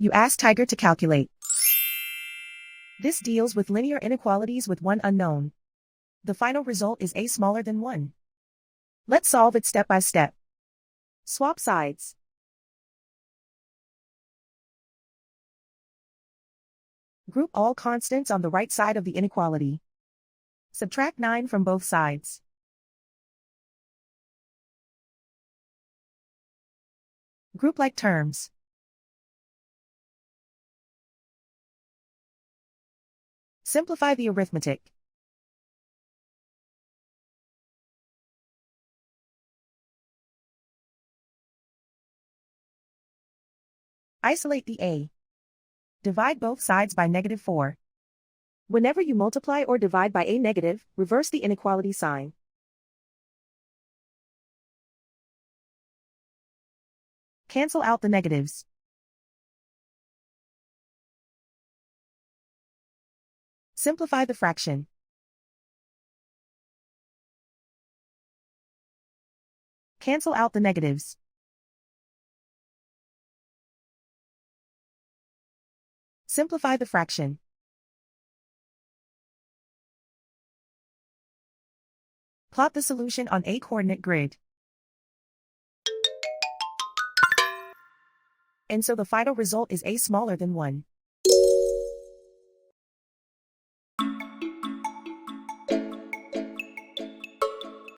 You ask Tiger to calculate. This deals with linear inequalities with one unknown. The final result is a smaller than 1. Let's solve it step by step. Swap sides. Group all constants on the right side of the inequality. Subtract 9 from both sides. Group like terms. Simplify the arithmetic. Isolate the a. Divide both sides by -4. Whenever you multiply or divide by a negative, reverse the inequality sign. Cancel out the negatives. Simplify the fraction. Cancel out the negatives. Simplify the fraction. Plot the solution on a coordinate grid. And so the final result is a smaller than 1.